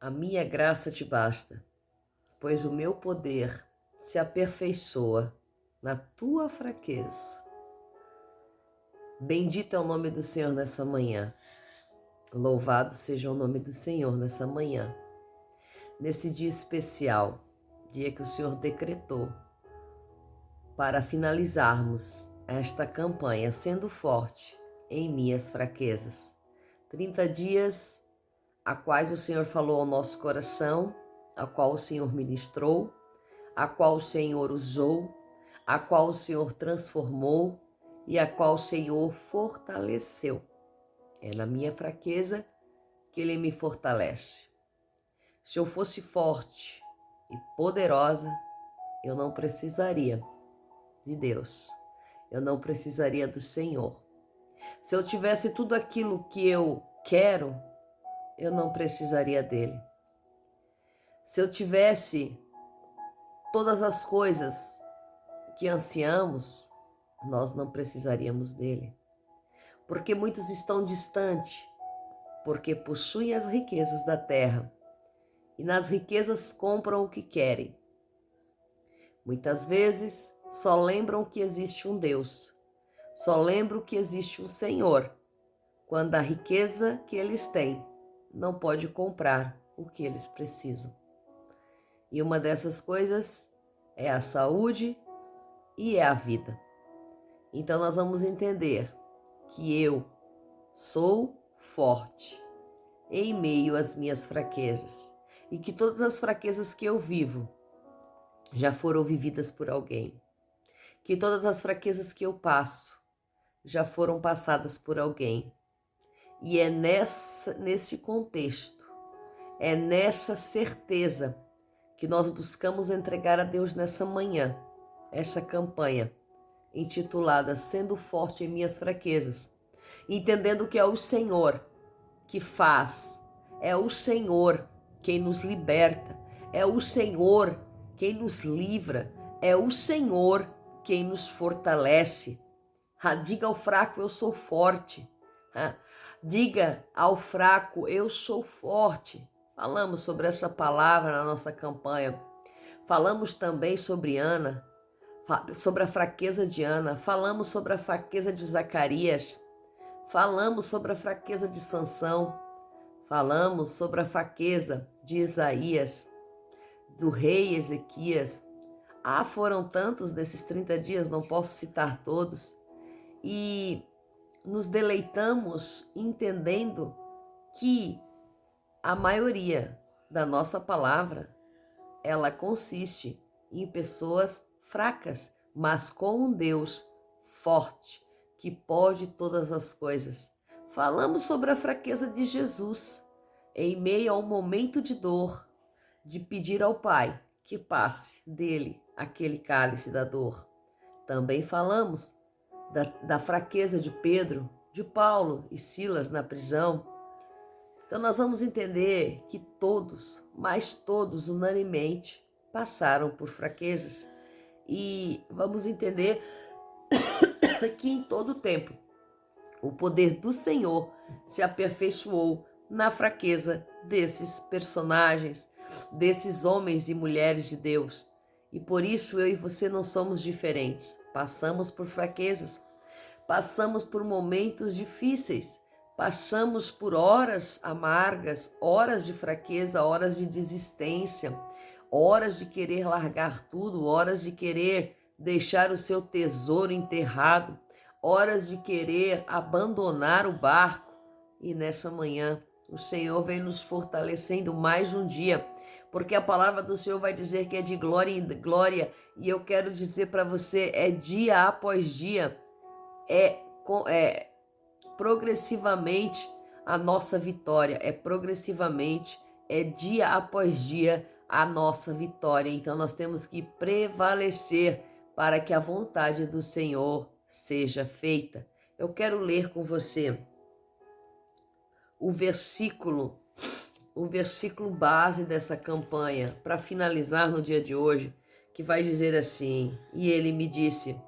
A minha graça te basta, pois o meu poder se aperfeiçoa na tua fraqueza. Bendito é o nome do Senhor nessa manhã. Louvado seja o nome do Senhor nessa manhã. Nesse dia especial, dia que o Senhor decretou para finalizarmos esta campanha sendo forte em minhas fraquezas. 30 dias a quais o Senhor falou ao nosso coração, a qual o Senhor ministrou, a qual o Senhor usou, a qual o Senhor transformou e a qual o Senhor fortaleceu. É na minha fraqueza que Ele me fortalece. Se eu fosse forte e poderosa, eu não precisaria de Deus. Eu não precisaria do Senhor. Se eu tivesse tudo aquilo que eu quero, eu não precisaria dele. Se eu tivesse todas as coisas que ansiamos, nós não precisaríamos dele. Porque muitos estão distantes, porque possuem as riquezas da terra e nas riquezas compram o que querem. Muitas vezes só lembram que existe um Deus, só lembram que existe um Senhor, quando a riqueza que eles têm não pode comprar o que eles precisam. E uma dessas coisas é a saúde e é a vida. Então nós vamos entender que eu sou forte em meio às minhas fraquezas e que todas as fraquezas que eu vivo já foram vividas por alguém, que todas as fraquezas que eu passo já foram passadas por alguém. E é nesse contexto, é nessa certeza que nós buscamos entregar a Deus nessa manhã, essa campanha intitulada Sendo Forte em Minhas Fraquezas, entendendo que é o Senhor que faz, é o Senhor quem nos liberta, é o Senhor quem nos livra, é o Senhor quem nos fortalece. Diga ao fraco, eu sou forte. Diga ao fraco, eu sou forte. Falamos sobre essa palavra na nossa campanha. Falamos também sobre Ana, sobre a fraqueza de Ana. Falamos sobre a fraqueza de Zacarias. Falamos sobre a fraqueza de Sansão. Falamos sobre a fraqueza de Isaías, do rei Ezequias. Foram tantos desses 30 dias, não posso citar todos. E nos deleitamos entendendo que a maioria da nossa palavra, ela consiste em pessoas fracas, mas com um Deus forte, que pode todas as coisas. Falamos sobre a fraqueza de Jesus, em meio ao momento de dor, de pedir ao Pai que passe dele aquele cálice da dor. Também falamos da fraqueza de Pedro, de Paulo e Silas na prisão. Então nós vamos entender que todos, mas todos unanimemente, passaram por fraquezas. E vamos entender que em todo tempo o poder do Senhor se aperfeiçoou na fraqueza desses personagens, desses homens e mulheres de Deus. E por isso eu e você não somos diferentes. Passamos por fraquezas, passamos por momentos difíceis, passamos por horas amargas, horas de fraqueza, horas de desistência, horas de querer largar tudo, horas de querer deixar o seu tesouro enterrado, horas de querer abandonar o barco. E nessa manhã o Senhor vem nos fortalecendo mais um dia, porque a palavra do Senhor vai dizer que é de glória em glória, e eu quero dizer para você, é dia após dia, é progressivamente a nossa vitória, é progressivamente, é dia após dia a nossa vitória. Então nós temos que prevalecer para que a vontade do Senhor seja feita. Eu quero ler com você o versículo base dessa campanha, para finalizar no dia de hoje, que vai dizer assim: e ele me disse,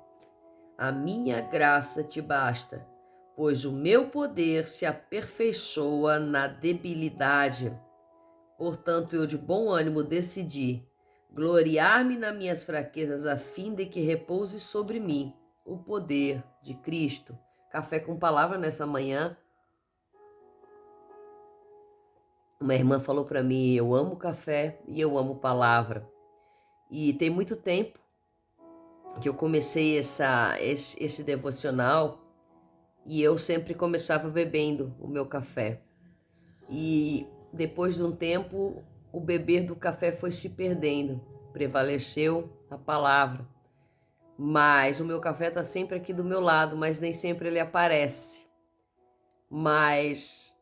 a minha graça te basta, pois o meu poder se aperfeiçoa na debilidade. Portanto, eu de bom ânimo decidi gloriar-me nas minhas fraquezas, a fim de que repouse sobre mim o poder de Cristo. Café com palavra nessa manhã. Uma irmã falou para mim, eu amo café e eu amo palavra. E tem muito tempo que eu comecei esse devocional e eu sempre começava bebendo o meu café. E depois de um tempo, o beber do café foi se perdendo, prevaleceu a palavra. Mas o meu café está sempre aqui do meu lado, mas nem sempre ele aparece. Mas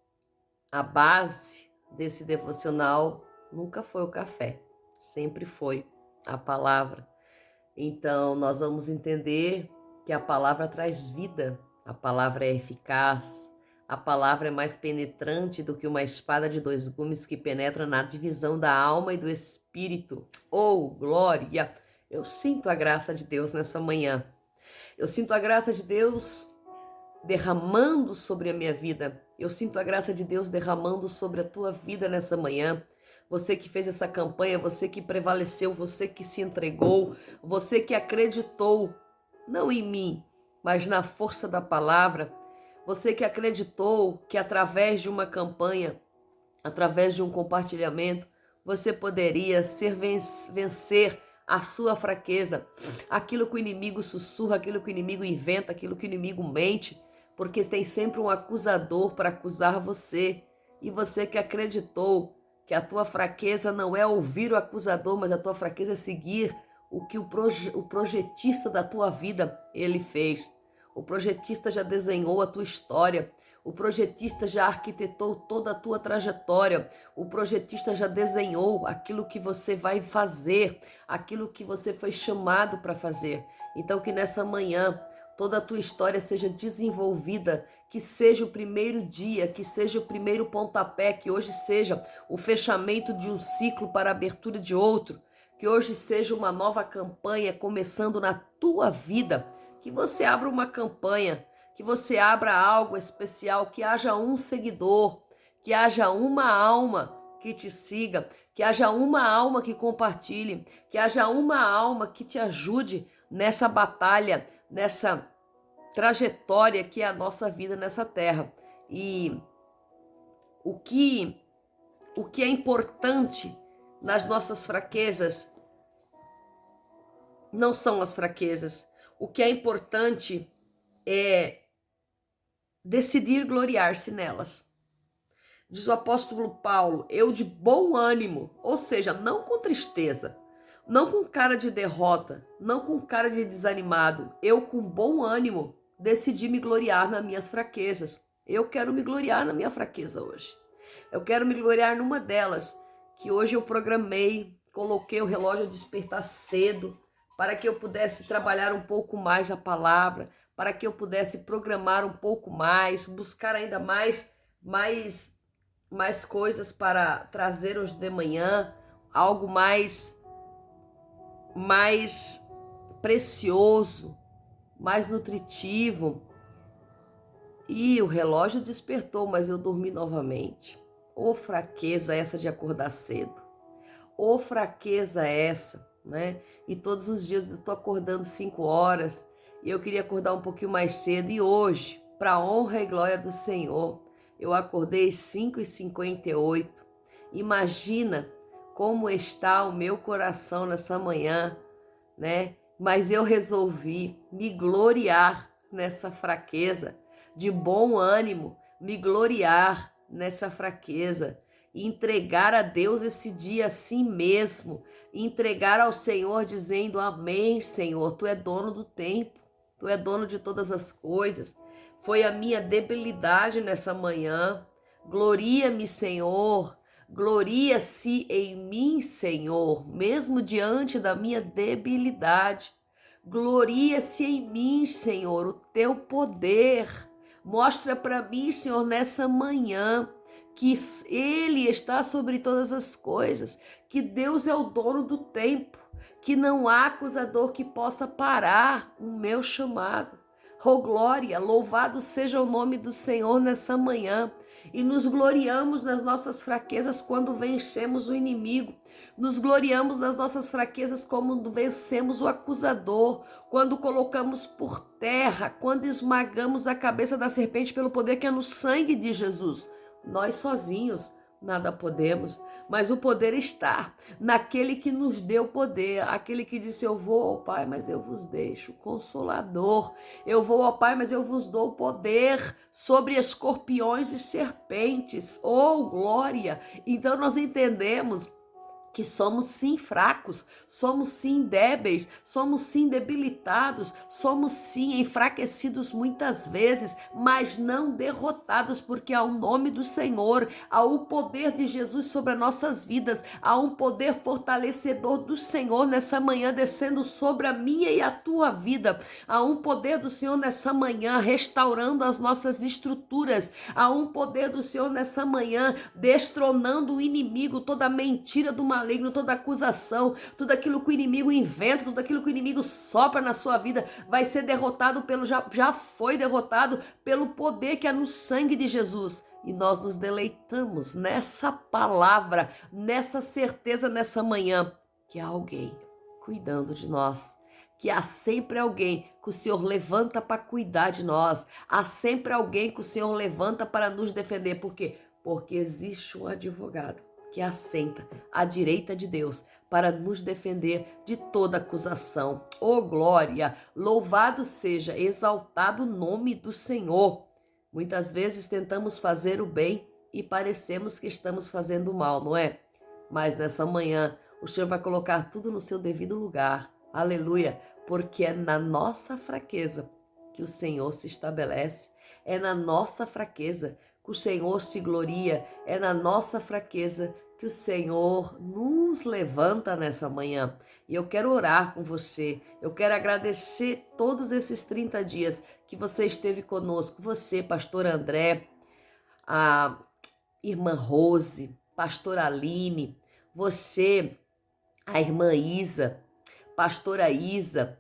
a base desse devocional nunca foi o café, sempre foi a palavra. Então nós vamos entender que a palavra traz vida, a palavra é eficaz, a palavra é mais penetrante do que uma espada de 2 gumes que penetra na divisão da alma e do espírito. Oh, glória! Eu sinto a graça de Deus nessa manhã. Eu sinto a graça de Deus derramando sobre a minha vida. Eu sinto a graça de Deus derramando sobre a tua vida nessa manhã. Você que fez essa campanha, você que prevaleceu, você que se entregou, você que acreditou, não em mim, mas na força da palavra. Você que acreditou que através de uma campanha, através de um compartilhamento, você poderia vencer a sua fraqueza, aquilo que o inimigo sussurra, aquilo que o inimigo inventa, aquilo que o inimigo mente, porque tem sempre um acusador para acusar você. E você que acreditou que a tua fraqueza não é ouvir o acusador, mas a tua fraqueza é seguir o que o projetista da tua vida ele fez. O projetista já desenhou a tua história. O projetista já arquitetou toda a tua trajetória. O projetista já desenhou aquilo que você vai fazer, aquilo que você foi chamado para fazer. Então que nessa manhã toda a tua história seja desenvolvida, que seja o primeiro dia, que seja o primeiro pontapé, que hoje seja o fechamento de um ciclo para a abertura de outro, que hoje seja uma nova campanha começando na tua vida, que você abra uma campanha, que você abra algo especial, que haja um seguidor, que haja uma alma que te siga, que haja uma alma que compartilhe, que haja uma alma que te ajude nessa batalha, nessa trajetória que é a nossa vida nessa terra. E o que é importante nas nossas fraquezas não são as fraquezas. O que é importante é decidir gloriar-se nelas. Diz o apóstolo Paulo, eu de bom ânimo, ou seja, não com tristeza, não com cara de derrota, não com cara de desanimado, eu com bom ânimo decidi me gloriar nas minhas fraquezas. Eu quero me gloriar na minha fraqueza hoje. Eu quero me gloriar numa delas, que hoje eu programei, coloquei o relógio a despertar cedo, para que eu pudesse trabalhar um pouco mais a palavra, para que eu pudesse programar um pouco mais, buscar ainda mais coisas para trazer hoje de manhã, algo mais precioso, mais nutritivo. E o relógio despertou, mas eu dormi novamente. Ô fraqueza essa de acordar cedo. Ô fraqueza essa, né? E todos os dias eu estou acordando 5 horas e eu queria acordar um pouquinho mais cedo. E hoje, para a honra e glória do Senhor, eu acordei 5h58. Imagina como está o meu coração nessa manhã, né? Mas eu resolvi me gloriar nessa fraqueza, de bom ânimo, me gloriar nessa fraqueza, e entregar a Deus esse dia assim mesmo, entregar ao Senhor dizendo, amém, Senhor, Tu é dono do tempo, Tu é dono de todas as coisas. Foi a minha debilidade nessa manhã. Gloria-me, Senhor, gloria-se em mim, Senhor, mesmo diante da minha debilidade. Gloria-se em mim, Senhor, o Teu poder. Mostra para mim, Senhor, nessa manhã, que Ele está sobre todas as coisas, que Deus é o dono do tempo, que não há acusador que possa parar o meu chamado. Oh glória, louvado seja o nome do Senhor nessa manhã. e nos gloriamos nas nossas fraquezas quando vencemos o inimigo. Nos gloriamos nas nossas fraquezas quando vencemos o acusador, quando colocamos por terra, quando esmagamos a cabeça da serpente pelo poder que é no sangue de Jesus. Nós sozinhos nada podemos, mas o poder está naquele que nos deu poder, aquele que disse: eu vou ao Pai, mas eu vos deixo Consolador. Eu vou ao Pai, mas eu vos dou poder sobre escorpiões e serpentes. Oh, glória! Então nós entendemos que somos sim fracos, somos sim débeis, somos sim debilitados, somos sim enfraquecidos muitas vezes, mas não derrotados, porque há o nome do Senhor, há o poder de Jesus sobre as nossas vidas, há um poder fortalecedor do Senhor nessa manhã descendo sobre a minha e a tua vida, há um poder do Senhor nessa manhã restaurando as nossas estruturas, há um poder do Senhor nessa manhã destronando o inimigo, toda mentira do maligno, toda acusação, tudo aquilo que o inimigo inventa, tudo aquilo que o inimigo sopra na sua vida, vai ser derrotado já foi derrotado pelo poder que há no sangue de Jesus. E nós nos deleitamos nessa palavra, nessa certeza nessa manhã, que há alguém cuidando de nós, que há sempre alguém que o Senhor levanta para cuidar de nós, há sempre alguém que o Senhor levanta para nos defender. Por quê? Porque existe um advogado que assenta à direita de Deus para nos defender de toda acusação. Oh, glória! Louvado seja, exaltado o nome do Senhor. Muitas vezes tentamos fazer o bem e parecemos que estamos fazendo o mal, não é? Mas nessa manhã o Senhor vai colocar tudo no seu devido lugar. Aleluia! Porque é na nossa fraqueza que o Senhor se estabelece. É na nossa fraqueza que o Senhor se gloria, é na nossa fraqueza que o Senhor nos levanta nessa manhã. E eu quero orar com você, eu quero agradecer todos esses 30 dias que você esteve conosco, você, pastor André, a irmã Rose, pastor Aline, você, a irmã Isa, pastora Isa,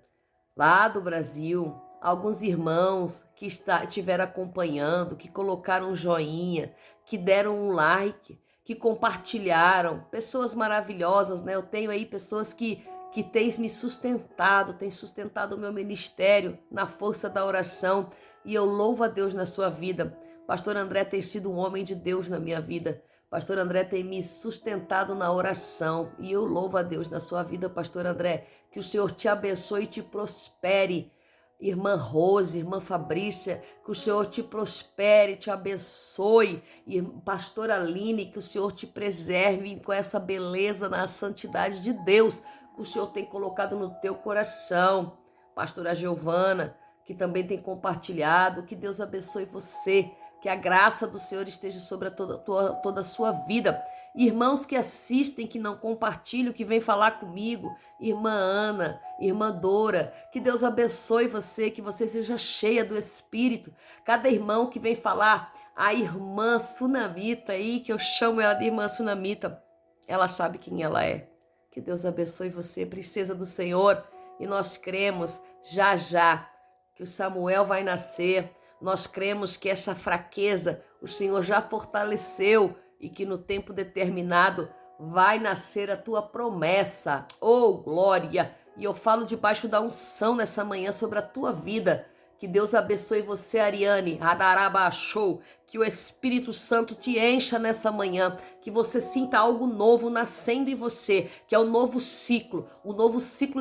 lá do Brasil, alguns irmãos que estiveram acompanhando, que colocaram um joinha, que deram um like, que compartilharam, pessoas maravilhosas, né? Eu tenho aí pessoas que têm me sustentado, têm sustentado o meu ministério na força da oração, e eu louvo a Deus na sua vida. Pastor André tem sido um homem de Deus na minha vida. Pastor André tem me sustentado na oração, e eu louvo a Deus na sua vida, pastor André. Que o Senhor te abençoe e te prospere. Irmã Rose, irmã Fabrícia, que o Senhor te prospere, te abençoe. E pastora Aline, que o Senhor te preserve com essa beleza na santidade de Deus que o Senhor tem colocado no teu coração. Pastora Giovana, que também tem compartilhado, que Deus abençoe você, que a graça do Senhor esteja sobre toda a sua vida. Irmãos que assistem, que não compartilham, que vêm falar comigo, irmã Ana, irmã Dora, que Deus abençoe você, que você seja cheia do Espírito. Cada irmão que vem falar, a irmã Sunamita aí, que eu chamo ela de irmã Sunamita, ela sabe quem ela é. Que Deus abençoe você, princesa do Senhor, e nós cremos já que o Samuel vai nascer. Nós cremos que essa fraqueza o Senhor já fortaleceu e que no tempo determinado vai nascer a tua promessa. Oh, glória! E eu falo debaixo da unção nessa manhã sobre a tua vida. Que Deus abençoe você, Ariane. Adarabachou. Que o Espírito Santo te encha nessa manhã. Que você sinta algo novo nascendo em você. Que é o novo ciclo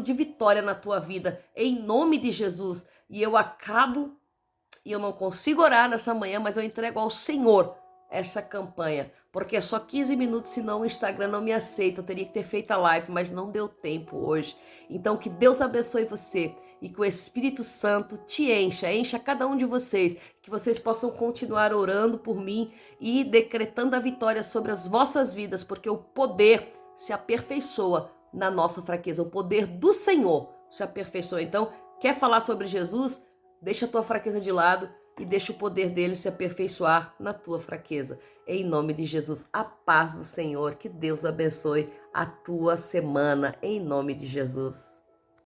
de vitória na tua vida. Em nome de Jesus. E eu acabo, e eu não consigo orar nessa manhã, mas eu entrego ao Senhor essa campanha, porque é só 15 minutos, senão o Instagram não me aceita. Eu teria que ter feito a live, mas não deu tempo hoje. Então que Deus abençoe você e que o Espírito Santo te encha cada um de vocês, que vocês possam continuar orando por mim e decretando a vitória sobre as vossas vidas, porque o poder se aperfeiçoa na nossa fraqueza, o poder do Senhor se aperfeiçoa. Então, quer falar sobre Jesus? Deixa a tua fraqueza de lado e deixa o poder dele se aperfeiçoar na tua fraqueza. Em nome de Jesus, a paz do Senhor, que Deus abençoe a tua semana, em nome de Jesus.